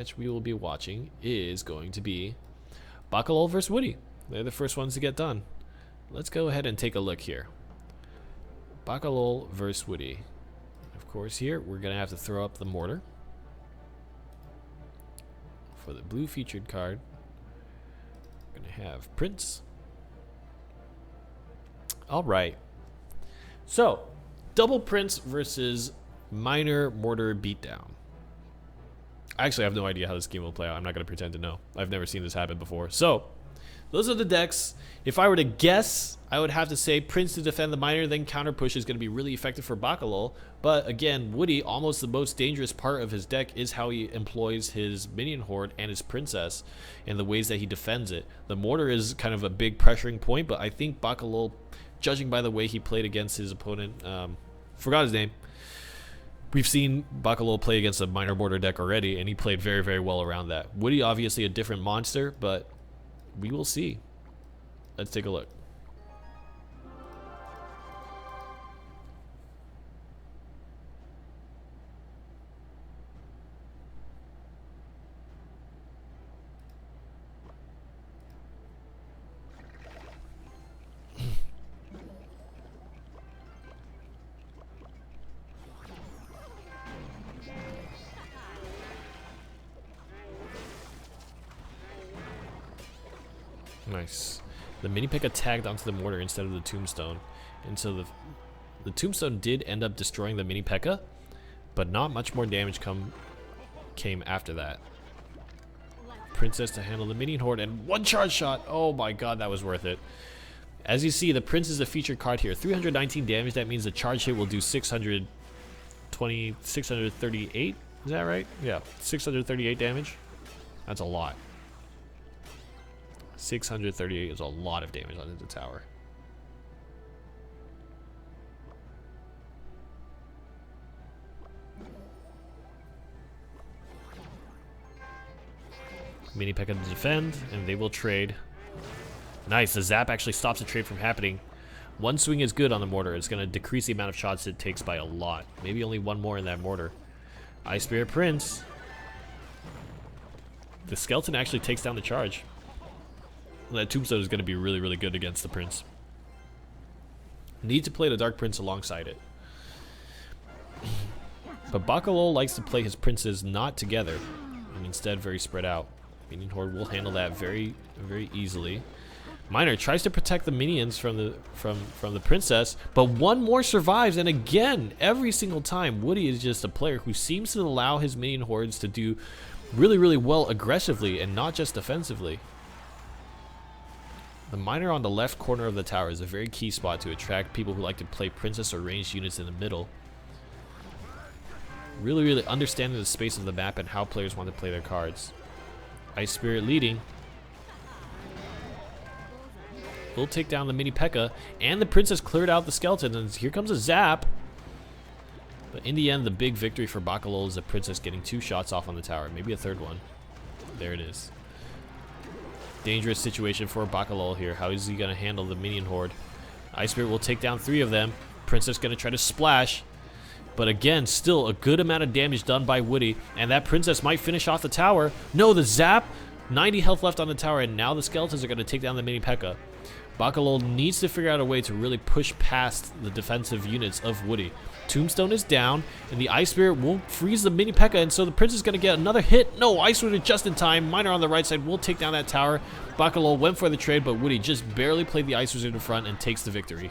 match we will be watching is going to be Bakalol versus Woody. They're the first ones to get done. Let's go ahead and take a look here. Bakalol versus Woody. Of course, here we're going to have to throw up the mortar. For the blue featured card, we're going to have Prince. Alright. So, double Prince versus minor mortar beatdown. Actually, I have no idea how this game will play out. I'm not going to pretend to know. I've never seen this happen before. So, those are the decks. If I were to guess, I would have to say Prince to defend the minor, then counter push is going to be really effective for Bakalol. But again, Woody, almost the most dangerous part of his deck is how he employs his minion horde and his princess and the ways that he defends it. The mortar is kind of a big pressuring point, but I think Bakalol, judging by the way he played against his opponent, forgot his name. We've seen Bakalol play against a minor mortar deck already, and he played very, very well around that. Woody, obviously a different monster, but we will see. Let's take a look. Nice. The mini P.E.K.K.A tagged onto the mortar instead of the tombstone, and so the tombstone did end up destroying the mini P.E.K.K.A, but not much more damage came after that. Princess to handle the minion horde and one charge shot. Oh my god, that was worth it. As you see, the Prince is a featured card here. 319 damage. That means the charge hit will do 638. Is that right? Yeah, 638 damage. That's a lot. 638 is a lot of damage on the tower. Mini P.E.K.K.A to defend, and they will trade. Nice, the zap actually stops the trade from happening. One swing is good on the mortar. It's going to decrease the amount of shots it takes by a lot. Maybe only one more in that mortar. Ice Spirit Prince. The skeleton actually takes down the charge. That tombstone is going to be really, really good against the Prince. Need to play the Dark Prince alongside it. But Bakalol likes to play his princes not together, and instead very spread out. Minion Horde will handle that very, very easily. Minor tries to protect the minions from the princess, but one more survives, and again, every single time, Woody is just a player who seems to allow his minion hordes to do really, really well aggressively and not just defensively. The miner on the left corner of the tower is a very key spot to attract people who like to play princess or ranged units in the middle. Really, really understanding the space of the map and how players want to play their cards. Ice Spirit leading. Will take down the mini P.E.K.K.A, and the princess cleared out the skeleton, and here comes a zap. But in the end, the big victory for Bakalol is the princess getting 2 shots off on the tower, maybe a third one. There it is. Dangerous situation for Bakalol here. How is he going to handle the minion horde? Ice Spirit will take down 3 of them. Princess going to try to splash. But again, still a good amount of damage done by Woody. And that princess might finish off the tower. No, the zap. 90 health left on the tower. And now the skeletons are going to take down the mini P.E.K.K.A. Bakalol needs to figure out a way to really push past the defensive units of Woody. Tombstone is down, and the Ice Spirit won't freeze the mini P.E.K.K.A, and so the Prince is going to get another hit. No, Ice Spirit just in time. Miner on the right side will take down that tower. Bakalol went for the trade, but Woody just barely played the Ice Wizard in front and takes the victory.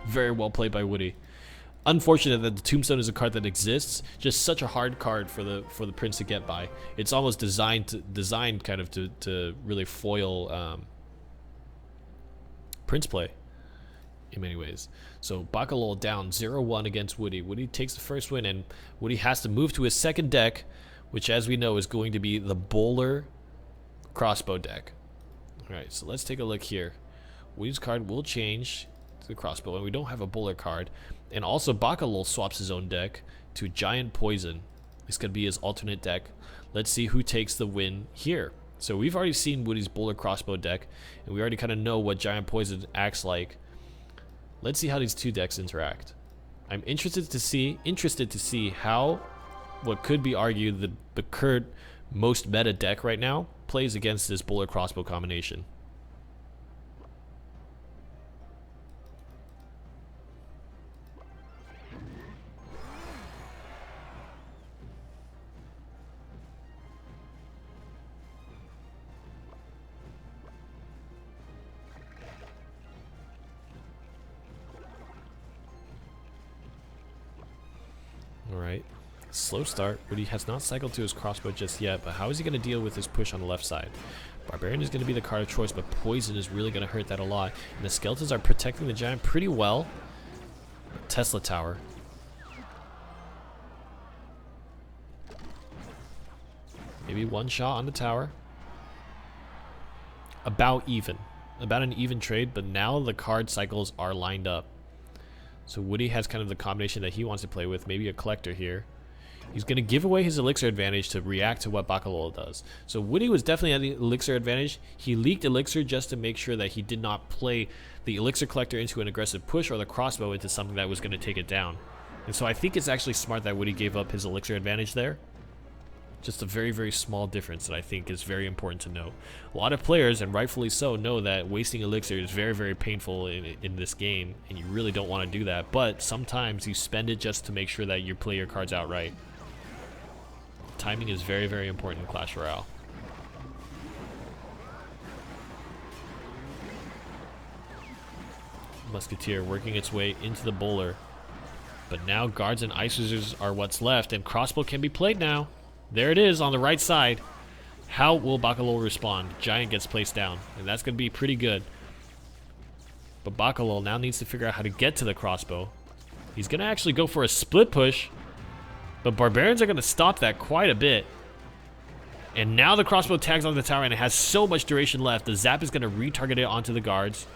Very well played by Woody. Unfortunate that the Tombstone is a card that exists. Just such a hard card for the Prince to get by. It's almost designed kind of to really foil Prince play in many ways. So Bakalol down 0-1 against Woody. Woody takes the first win, and Woody has to move to his second deck, which as we know is going to be the bowler crossbow deck. Alright, so let's take a look here. Woody's card will change to the crossbow, and we don't have a bowler card. And also Bakalol swaps his own deck to Giant Poison. This could be his alternate deck. Let's see who takes the win here. So we've already seen Woody's bowler crossbow deck, and we already kind of know what Giant Poison acts like. Let's see how these two decks interact. I'm interested to see how what could be argued the current most meta deck right now plays against this bowler crossbow combination. Alright, slow start. Woody has not cycled to his crossbow just yet, but how is he going to deal with his push on the left side? Barbarian is going to be the card of choice, but Poison is really going to hurt that a lot. And the Skeletons are protecting the Giant pretty well. Tesla Tower. Maybe one shot on the tower. About even. About an even trade, but now the card cycles are lined up. So Woody has kind of the combination that he wants to play with. Maybe a collector here. He's going to give away his elixir advantage to react to what Bakalol does. So Woody was definitely at the elixir advantage. He leaked elixir just to make sure that he did not play the elixir collector into an aggressive push or the crossbow into something that was going to take it down. And so I think it's actually smart that Woody gave up his elixir advantage there. Just a very, very small difference that I think is very important to know. A lot of players, and rightfully so, know that wasting elixir is very, very painful in this game, and you really don't want to do that. But sometimes you spend it just to make sure that you play your cards outright. Timing is very, very important in Clash Royale. Musketeer working its way into the bowler. But now guards and ice scissors are what's left, and crossbow can be played now. There it is on the right side. How will Bakalol respond? Giant gets placed down, and that's going to be pretty good. But Bakalol now needs to figure out how to get to the crossbow. He's going to actually go for a split push, but Barbarians are going to stop that quite a bit. And now the crossbow tags on the tower, and it has so much duration left. The zap is going to retarget it onto the guards.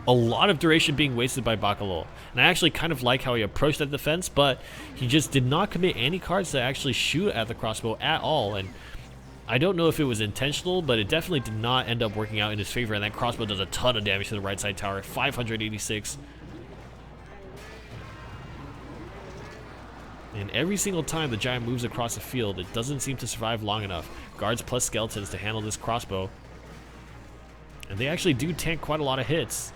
A lot of duration being wasted by Bakalol. And I actually kind of like how he approached that defense, but he just did not commit any cards to actually shoot at the crossbow at all. And I don't know if it was intentional, but it definitely did not end up working out in his favor. And that crossbow does a ton of damage to the right side tower. 586. And every single time the Giant moves across the field, it doesn't seem to survive long enough. Guards plus Skeletons to handle this crossbow. And they actually do tank quite a lot of hits.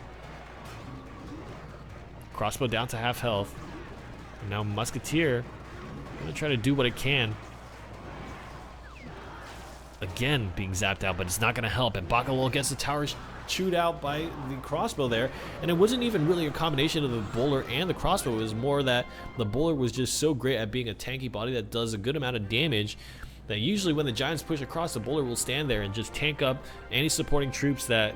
Crossbow down to half health. And now Musketeer gonna try to do what it can. Again being zapped out, but it's not gonna help. And Bakalol gets the tower chewed out by the crossbow there. And it wasn't even really a combination of the bowler and the crossbow. It was more that the bowler was just so great at being a tanky body that does a good amount of damage that usually when the Giants push across, the bowler will stand there and just tank up any supporting troops that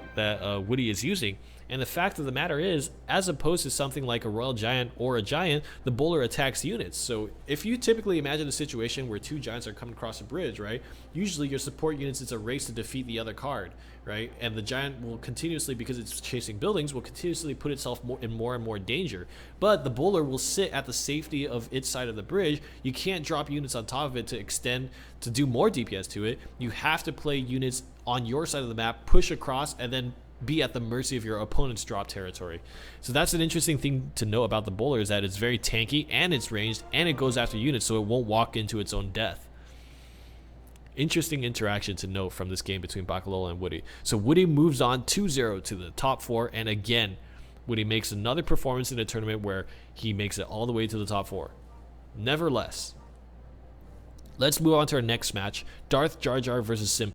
Woody is using. And the fact of the matter is, as opposed to something like a Royal Giant or a Giant, the bowler attacks units. So if you typically imagine a situation where two Giants are coming across a bridge, right? Usually your support units, it's a race to defeat the other card, right? And the Giant will continuously, because it's chasing buildings, will continuously put itself in more and more danger. But the bowler will sit at the safety of its side of the bridge. You can't drop units on top of it to extend, to do more DPS to it. You have to play units on your side of the map, push across, and then be at the mercy of your opponent's drop territory. So that's an interesting thing to know about the bowler, is that it's very tanky and it's ranged and it goes after units, so it won't walk into its own death. Interesting interaction to note from this game between Bakalol and Woody. So Woody moves on 2-0 to the top 4, and again Woody makes another performance in a tournament where he makes it all the way to the top 4. Nevertheless, let's move on to our next match. Darth Jar Jar versus Simp.